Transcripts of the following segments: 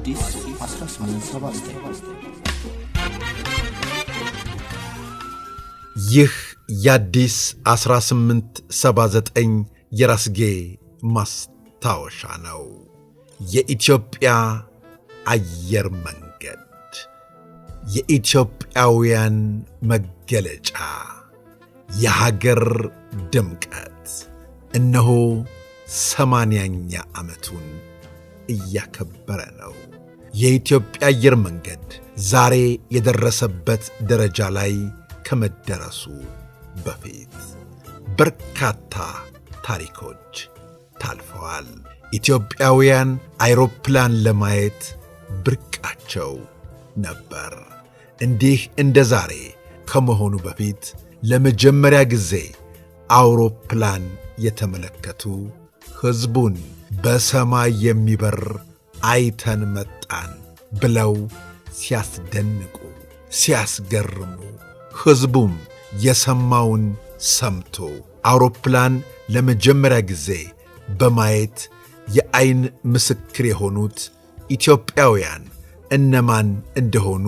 አዲስ 1879 ይህ የአዲስ 1879 የራስጌ ማስታወሻ ነው። የኢትዮጵያ አየር መንገድ የኢትዮጵያውያን መገለጫ፣ የሀገር ድምቀት እነሆ 80ኛ ዓመቱን እያከበረ ነው። የኢትዮጵያ አየር መንገድ ዛሬ የደረሰበት ደረጃ ላይ ከመደረሱ በፊት በርካታ ታሪኮች ታልፈዋል። ኢትዮጵያውያን አይሮፕላን ለማየት ብርቃቸው ነበር። እንዲህ እንደ ዛሬ ከመሆኑ በፊት ለመጀመሪያ ጊዜ አውሮፕላን የተመለከቱ ሕዝቡን በሰማይ የሚበር አይተን መጣን ብለው ሲያስደንቁ፣ ሲያስገርሙ፣ ሕዝቡም የሰማውን ሰምቶ አውሮፕላን ለመጀመሪያ ጊዜ በማየት የአይን ምስክር የሆኑት ኢትዮጵያውያን እነማን እንደሆኑ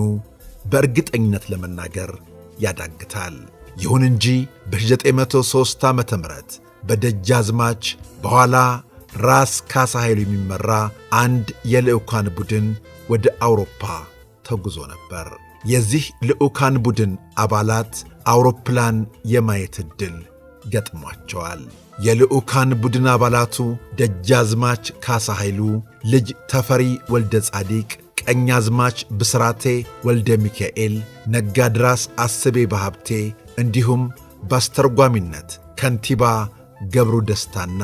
በእርግጠኝነት ለመናገር ያዳግታል። ይሁን እንጂ በ1903 ዓመተ ምህረት በደጃዝማች በኋላ ራስ ካሳ ኃይሉ የሚመራ አንድ የልዑካን ቡድን ወደ አውሮፓ ተጉዞ ነበር። የዚህ ልዑካን ቡድን አባላት አውሮፕላን የማየት ዕድል ገጥሟቸዋል። የልዑካን ቡድን አባላቱ ደጃዝማች ካሳ ኃይሉ፣ ልጅ ተፈሪ ወልደ ጻዲቅ፣ ቀኛዝማች ብስራቴ ወልደ ሚካኤል፣ ነጋድራስ አስቤ በሀብቴ እንዲሁም በአስተርጓሚነት ከንቲባ ገብሩ ደስታና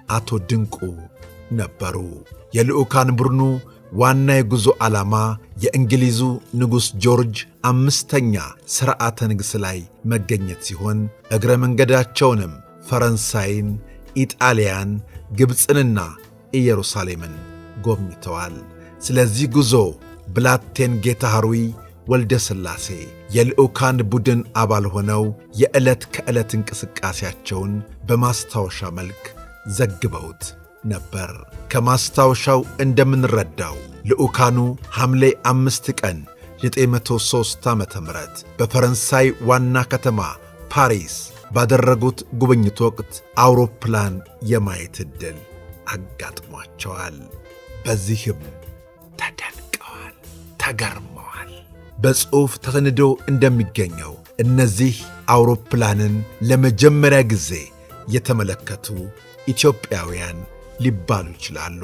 አቶ ድንቁ ነበሩ። የልዑካን ቡድኑ ዋና የጉዞ ዓላማ የእንግሊዙ ንጉሥ ጆርጅ አምስተኛ ሥርዓተ ንግሥ ላይ መገኘት ሲሆን እግረ መንገዳቸውንም ፈረንሳይን፣ ኢጣሊያን፣ ግብፅንና ኢየሩሳሌምን ጎብኝተዋል። ስለዚህ ጉዞ ብላቴን ጌታ ሐሩይ ወልደ ሥላሴ የልዑካን ቡድን አባል ሆነው የዕለት ከዕለት እንቅስቃሴያቸውን በማስታወሻ መልክ ዘግበውት ነበር። ከማስታወሻው እንደምንረዳው ልዑካኑ ሐምሌ 5 ቀን 903 ዓመተ ምህረት በፈረንሳይ ዋና ከተማ ፓሪስ ባደረጉት ጉብኝት ወቅት አውሮፕላን የማየት ዕድል አጋጥሟቸዋል። በዚህም ተደንቀዋል፣ ተገርመዋል። በጽሑፍ ተሰንዶ እንደሚገኘው እነዚህ አውሮፕላንን ለመጀመሪያ ጊዜ የተመለከቱ ኢትዮጵያውያን ሊባሉ ይችላሉ።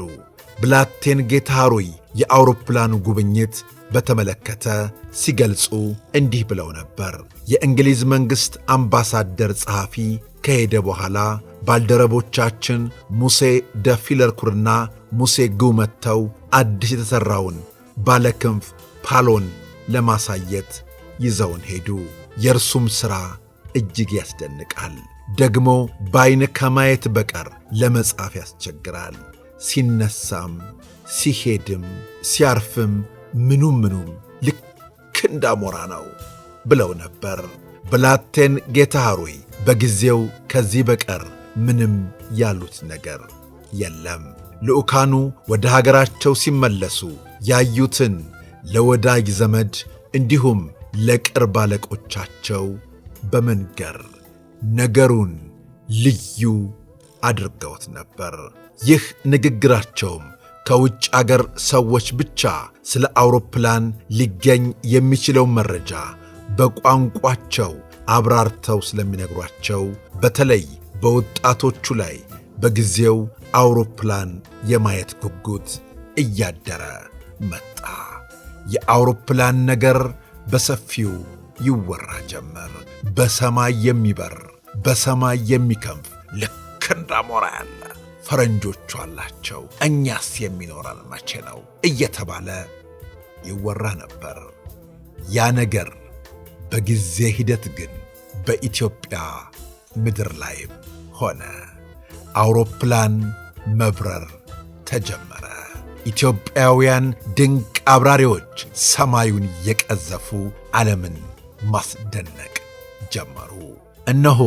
ብላቴን ጌታ ሐሩይ የአውሮፕላኑ ጉብኝት በተመለከተ ሲገልጹ እንዲህ ብለው ነበር። የእንግሊዝ መንግሥት አምባሳደር ጸሐፊ ከሄደ በኋላ ባልደረቦቻችን ሙሴ ደ ፊለርኩርና ሙሴ ጉ መጥተው አዲስ የተሠራውን ባለክንፍ ፓሎን ለማሳየት ይዘውን ሄዱ። የእርሱም ሥራ እጅግ ያስደንቃል። ደግሞ በዐይን ከማየት በቀር ለመጻፍ ያስቸግራል። ሲነሳም ሲሄድም ሲያርፍም ምኑም ልክ እንዳሞራ ነው ብለው ነበር። ብላቴን ጌታ ሐሩይ በጊዜው ከዚህ በቀር ምንም ያሉት ነገር የለም። ልዑካኑ ወደ ሀገራቸው ሲመለሱ ያዩትን ለወዳጅ ዘመድ እንዲሁም ለቅርብ አለቆቻቸው በመንገር ነገሩን ልዩ አድርገውት ነበር። ይህ ንግግራቸውም ከውጭ አገር ሰዎች ብቻ ስለ አውሮፕላን ሊገኝ የሚችለው መረጃ በቋንቋቸው አብራርተው ስለሚነግሯቸው በተለይ በወጣቶቹ ላይ በጊዜው አውሮፕላን የማየት ጉጉት እያደረ መጣ። የአውሮፕላን ነገር በሰፊው ይወራ ጀመር። በሰማይ የሚበር በሰማይ የሚከንፍ ልክ እንዳሞራ ያለ ፈረንጆቹ አላቸው፣ እኛስ የሚኖረን መቼ ነው እየተባለ ይወራ ነበር። ያ ነገር በጊዜ ሂደት ግን በኢትዮጵያ ምድር ላይም ሆነ። አውሮፕላን መብረር ተጀመረ። ኢትዮጵያውያን ድንቅ አብራሪዎች ሰማዩን የቀዘፉ ዓለምን ማስደነቅ ጀመሩ። እነሆ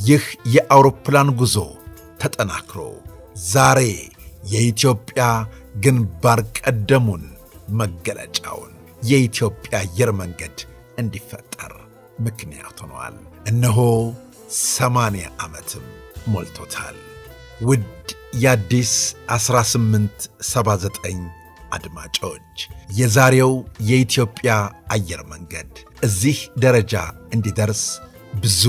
ይህ የአውሮፕላን ጉዞ ተጠናክሮ ዛሬ የኢትዮጵያ ግንባር ቀደሙን መገለጫውን የኢትዮጵያ አየር መንገድ እንዲፈጠር ምክንያት ሆነዋል። እነሆ 80 ዓመትም ሞልቶታል። ውድ የአዲስ 1879 አድማጮች፣ የዛሬው የኢትዮጵያ አየር መንገድ እዚህ ደረጃ እንዲደርስ ብዙ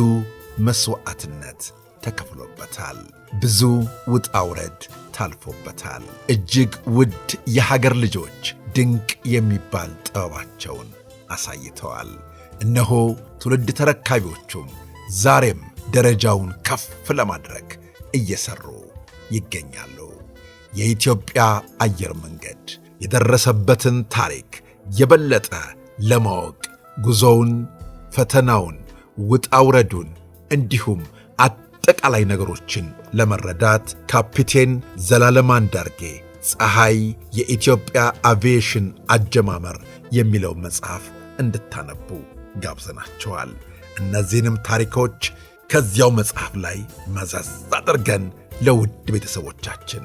መሥዋዕትነት ተከፍሎበታል። ብዙ ውጣ ውረድ ታልፎበታል። እጅግ ውድ የሀገር ልጆች ድንቅ የሚባል ጥበባቸውን አሳይተዋል። እነሆ ትውልድ ተረካቢዎቹም ዛሬም ደረጃውን ከፍ ለማድረግ እየሰሩ ይገኛሉ። የኢትዮጵያ አየር መንገድ የደረሰበትን ታሪክ የበለጠ ለማወቅ ጉዞውን፣ ፈተናውን፣ ውጣ ውረዱን እንዲሁም አጠቃላይ ነገሮችን ለመረዳት ካፒቴን ዘላለም አንዳርጌ ፀሐይ የኢትዮጵያ አቪዬሽን አጀማመር የሚለው መጽሐፍ እንድታነቡ ጋብዘናቸዋል። እነዚህንም ታሪኮች ከዚያው መጽሐፍ ላይ መዘዝ አድርገን ለውድ ቤተሰቦቻችን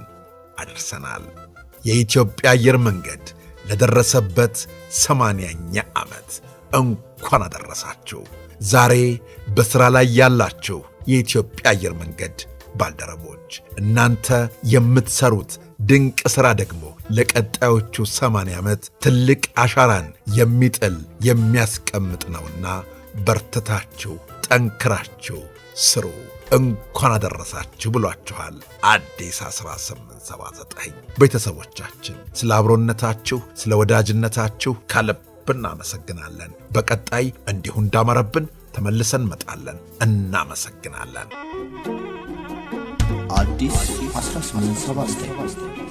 አድርሰናል። የኢትዮጵያ አየር መንገድ ለደረሰበት 80ኛ ዓመት እንኳን አደረሳችሁ። ዛሬ በሥራ ላይ ያላችሁ የኢትዮጵያ አየር መንገድ ባልደረቦች እናንተ የምትሰሩት ድንቅ ሥራ ደግሞ ለቀጣዮቹ 80 ዓመት ትልቅ አሻራን የሚጥል የሚያስቀምጥ ነውና በርትታችሁ ጠንክራችሁ ስሩ። እንኳን አደረሳችሁ ብሏችኋል አዲስ 1879። ቤተሰቦቻችን ስለ አብሮነታችሁ፣ ስለ ወዳጅነታችሁ ከልብ እናመሰግናለን። በቀጣይ እንዲሁ እንዳመረብን ተመልሰን መጣለን። እናመሰግናለን። አዲስ 1879